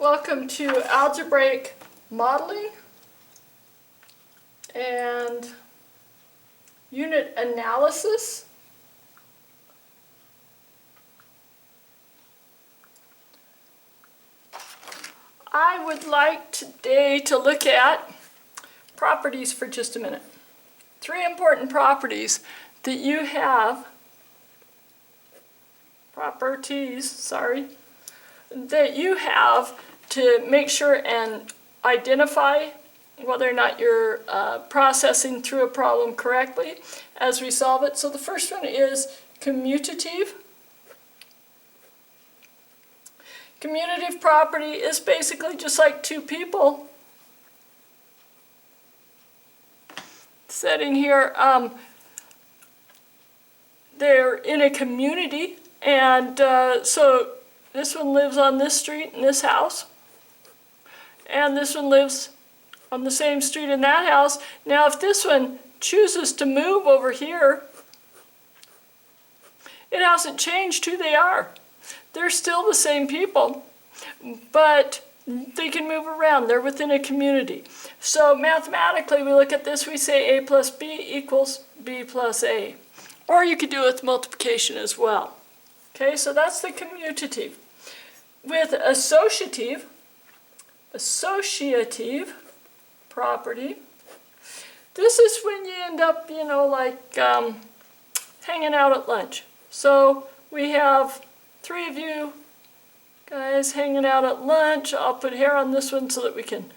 Welcome to Algebraic Modeling and Unit Analysis. I would like today to look at properties for just a minute. Three important properties that you have, that you have to make sure and identify whether or not you're processing through a problem correctly as we solve it. So the first one is commutative. Commutative property is basically just like two people sitting here. They're in a community, and so this one lives on this street in this house, and this one lives on the same street in that house. Now if this one chooses to move over here, it hasn't changed who they are. They're still the same people, but they can move around. They're within a community. So mathematically, we look at this, we say a plus b equals b plus a. Or you could do it with multiplication as well. Okay, so that's the commutative. With associative property, this is when you end up, hanging out at lunch. So we have three of you guys hanging out at lunch. I'll put hair on this one so that we can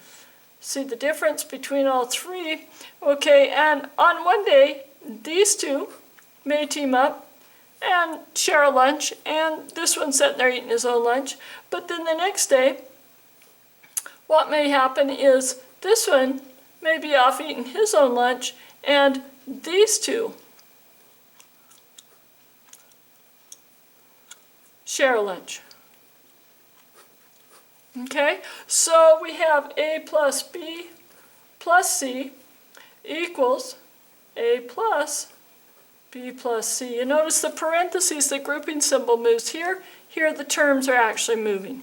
see the difference between all three. Okay, and on one day, these two may team up and share a lunch, and this one's sitting there eating his own lunch. But then the next day, what may happen is this one may be off eating his own lunch, and these two share a lunch. Okay, so we have a plus b plus c equals a plus b plus c. You notice the parentheses, the grouping symbol moves here. Here the terms are actually moving.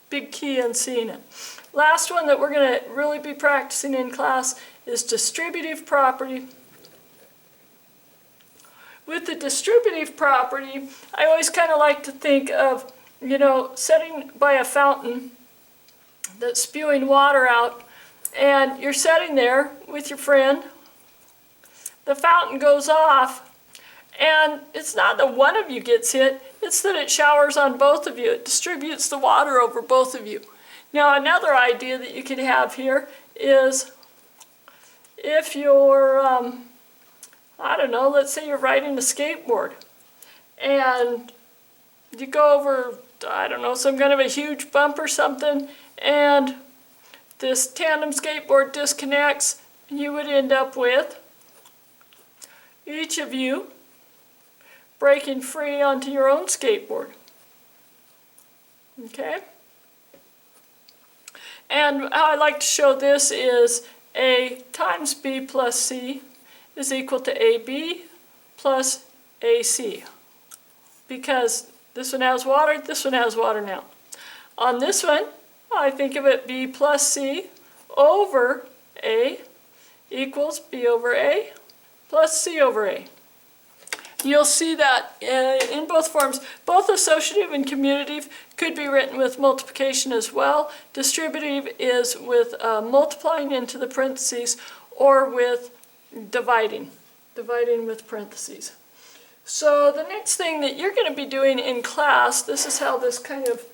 Big key in seeing it. Last one that we're going to really be practicing in class is distributive property. With the distributive property, I always kind of like to think of, sitting by a fountain that's spewing water out, and you're sitting there with your friend. The fountain goes off, and it's not that one of you gets hit, it's that it showers on both of you. It distributes the water over both of you. Now, another idea that you could have here is if you're, let's say you're riding a skateboard, and you go over, some kind of a huge bump or something, and this tandem skateboard disconnects, you would end up with each of you breaking free onto your own skateboard. Okay? And how I like to show this is a times b plus c is equal to ab plus ac. Because this one has water, this one has water now. On this one, I think of it b plus c over a equals b over a plus c over a. You'll see that in both forms. Both associative and commutative could be written with multiplication as well. Distributive is with multiplying into the parentheses, or with dividing with parentheses. So the next thing that you're going to be doing in class, this is how this kind of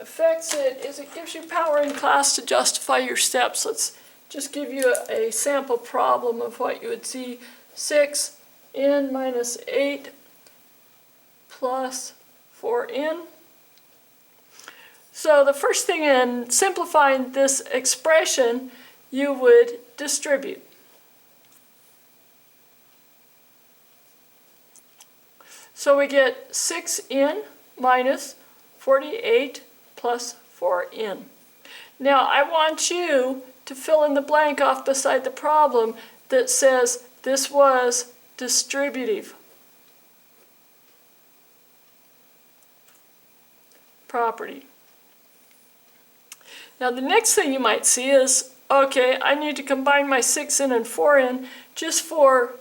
affects it, is it gives you power in class to justify your steps. Let's just give you a sample problem of what you would see. 6n minus 8 plus 4n. So the first thing in simplifying this expression, you would distribute. So we get 6n minus 48 plus 4n. Now I want you to fill in the blank off beside the problem that says this was distributive property. Now the next thing you might see is, okay, I need to combine my 6n and 4n just for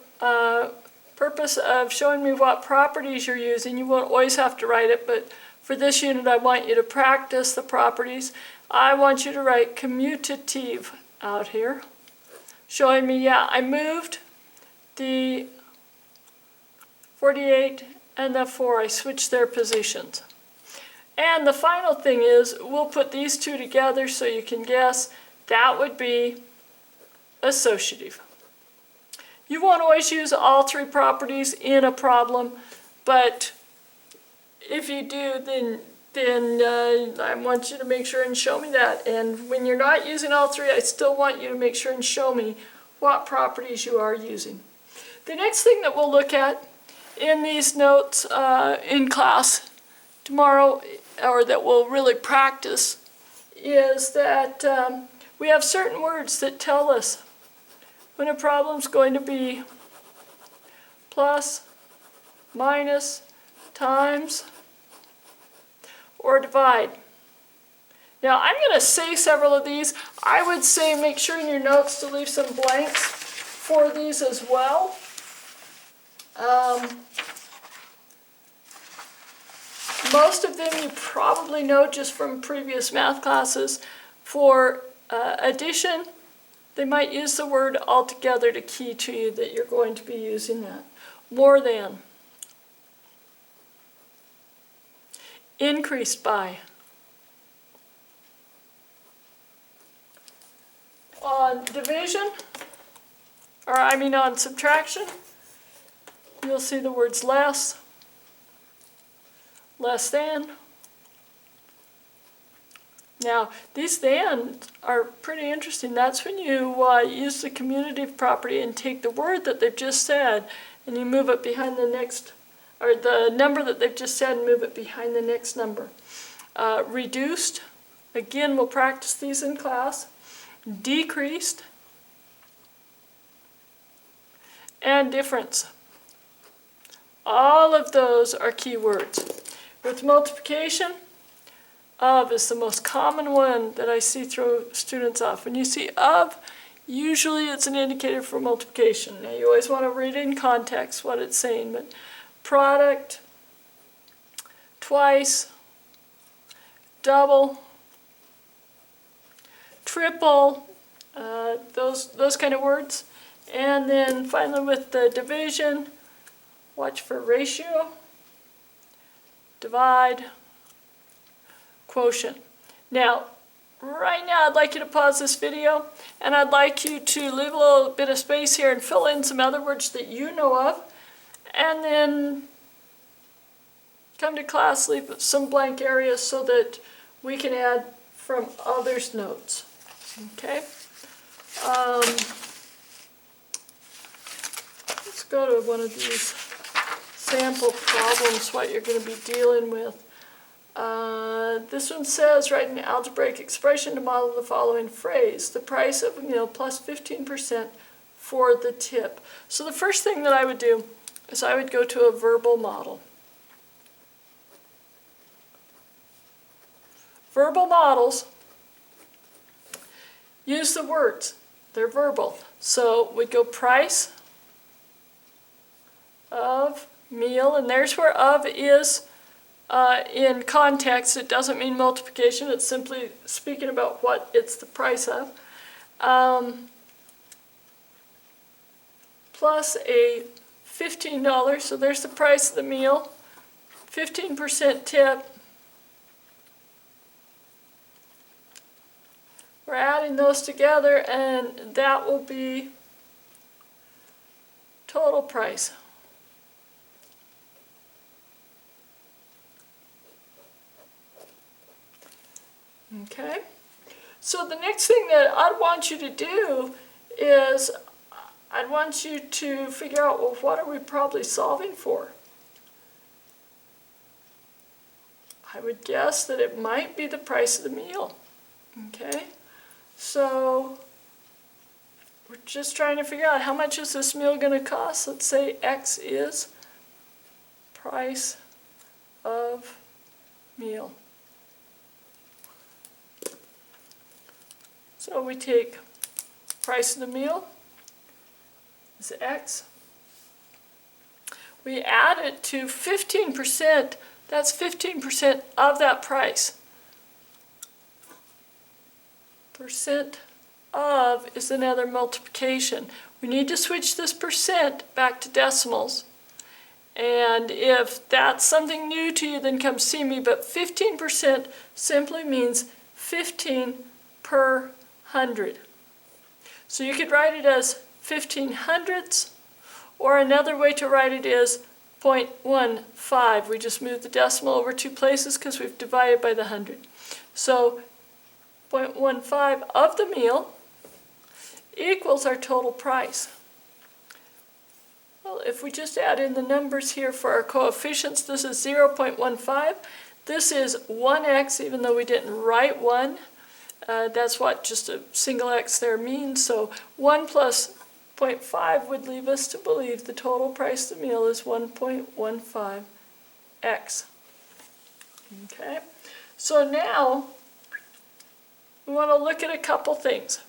purpose of showing me what properties you're using. You won't always have to write it, but for this unit I want you to practice the properties. I want you to write commutative out here, showing me, yeah, I moved the 48 and the 4, I switched their positions. And the final thing is, we'll put these two together so you can guess. That would be associative. You won't always use all three properties in a problem, but if you do, then I want you to make sure and show me that. And when you're not using all three, I still want you to make sure and show me what properties you are using. The next thing that we'll look at in these notes in class tomorrow, or that we'll really practice, is that we have certain words that tell us when a problem's going to be plus, minus, times, or divide. Now I'm going to say several of these. I would say make sure in your notes to leave some blanks for these as well. Most of them you probably know just from previous math classes. For addition, they might use the word altogether to key to you that you're going to be using that. More than. Increased by. On division, on subtraction, you'll see the words less, less than. Now, these than are pretty interesting. That's when you use the commutative property and take the word that they've just said and you move it behind the next, or the number that they've just said and move it behind the next number. Reduced, again, we'll practice these in class. Decreased, and difference. All of those are key words. With multiplication, of is the most common one that I see throw students off. When you see of, usually it's an indicator for multiplication. Now you always want to read in context what it's saying, but product, twice, double, triple, those kind of words. And then finally with the division, watch for ratio, divide, quotient. Now, right now I'd like you to pause this video and I'd like you to leave a little bit of space here and fill in some other words that you know of, and then come to class, leave some blank areas so that we can add from others' notes. Okay? Let's go to one of these sample problems, what you're going to be dealing with. This one says, write an algebraic expression to model the following phrase: the price of a meal plus 15% for the tip. So the first thing that I would do is I would go to a verbal model. Verbal models use the words. They're verbal. So we go price of meal, and there's where of is in context. It doesn't mean multiplication. It's simply speaking about what it's the price of. Plus a $15, so there's the price of the meal. 15% tip. We're adding those together, and that will be total price. Okay, so the next thing that I'd want you to do is I'd want you to figure out, well, what are we probably solving for? I would guess that it might be the price of the meal. Okay, so we're just trying to figure out how much is this meal going to cost. Let's say X is price of meal. So we take price of the meal is X. We add it to 15%. That's 15% of that price. Percent of is another multiplication. We need to switch this percent back to decimals. And if that's something new to you, then come see me. But 15% simply means 15 per 100. So you could write it as 15 hundredths, or another way to write it is 0.15. We just moved the decimal over 2 places because we've divided by the 100. So 0.15 of the meal equals our total price. Well, if we just add in the numbers here for our coefficients, this is 0.15. This is 1x, even though we didn't write 1. That's what just a single x there means. So 1 plus 0.5 would leave us to believe the total price of the meal is 1.15x. Okay, so now we want to look at a couple things.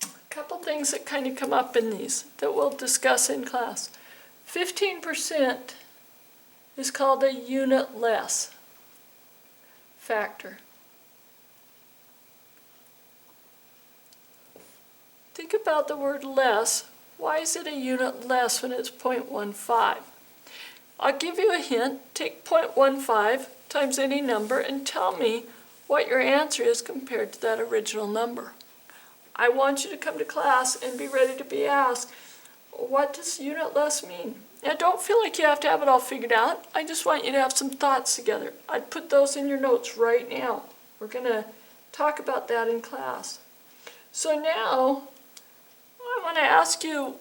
A couple things that kind of come up in these that we'll discuss in class. 15% is called a unit less factor. Think about the word less. Why is it a unit less when it's 0.15? I'll give you a hint. Take 0.15 times any number and tell me what your answer is compared to that original number. I want you to come to class and be ready to be asked, what does unit less mean? Now don't feel like you have to have it all figured out. I just want you to have some thoughts together. I'd put those in your notes right now. We're going to talk about that in class. So now I want to ask you,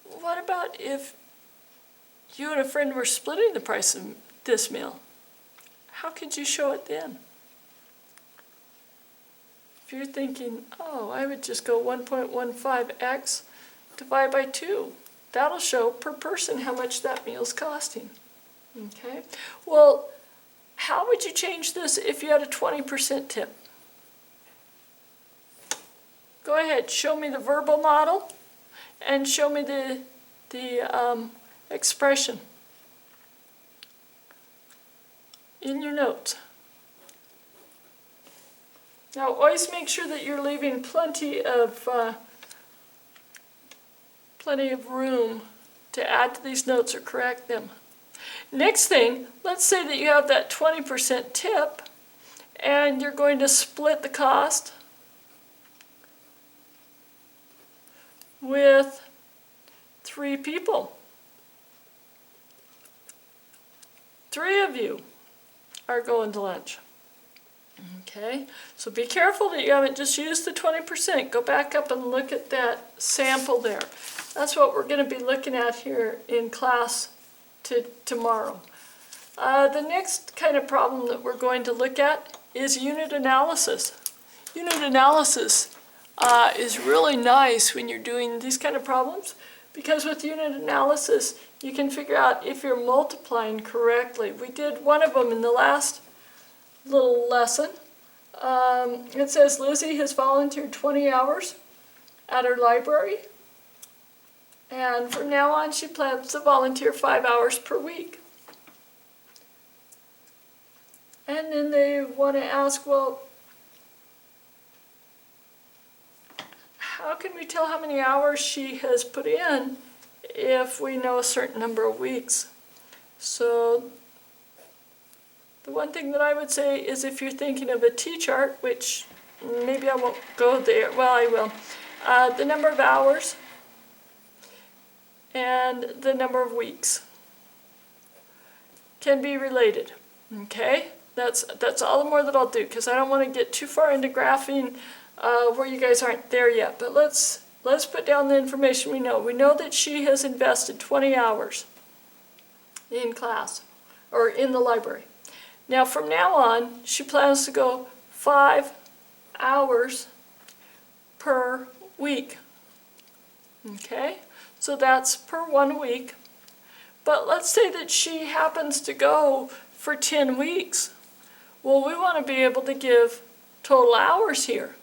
what about if you and a friend were splitting the price of this meal? How could you show it then? If you're thinking, oh, I would just go 1.15x divided by 2. That'll show per person how much that meal's costing. Okay? Well, how would you change this if you had a 20% tip? Go ahead, show me the verbal model and show me the expression in your notes. Now always make sure that you're leaving plenty of room to add to these notes or correct them. Next thing, let's say that you have that 20% tip and you're going to split the cost with 3 people. 3 of you are going to lunch. Okay, so be careful that you haven't just used the 20%. Go back up and look at that sample there. That's what we're going to be looking at here in class tomorrow. The next kind of problem that we're going to look at is unit analysis. Unit analysis is really nice when you're doing these kind of problems, because with unit analysis you can figure out if you're multiplying correctly. We did one of them in the last little lesson. It says Lizzie has volunteered 20 hours at her library, and from now on she plans to volunteer 5 hours per week. And then they want to ask, well, how can we tell how many hours she has put in if we know a certain number of weeks? So the one thing that I would say is, if you're thinking of a T-chart, which maybe I won't go there, well I will, the number of hours and the number of weeks can be related. Okay, that's all the more that I'll do, because I don't want to get too far into graphing where you guys aren't there yet. But let's put down the information we know. We know that she has invested 20 hours in class, or in the library. Now from now on, she plans to go 5 hours per week. Okay, so that's per 1 week. But let's say that she happens to go for 10 weeks. Well, we want to be able to give total hours here.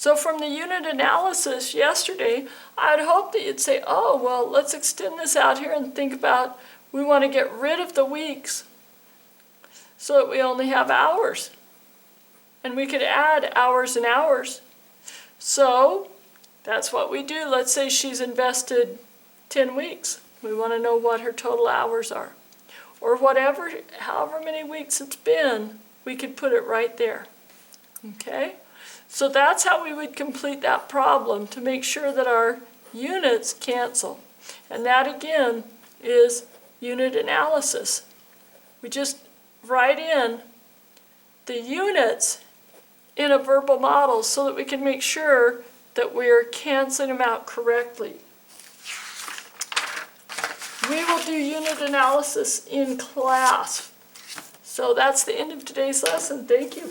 So from the unit analysis yesterday, I'd hope that you'd say, oh, well, let's extend this out here and think about we want to get rid of the weeks so that we only have hours. And we could add hours and hours. So that's what we do. Let's say she's invested 10 weeks. We want to know what her total hours are. Or whatever, however many weeks it's been, we could put it right there. Okay? So that's how we would complete that problem to make sure that our units cancel. And that again is unit analysis. We just write in the units in a verbal model so that we can make sure that we're canceling them out correctly. We will do unit analysis in class. So that's the end of today's lesson. Thank you.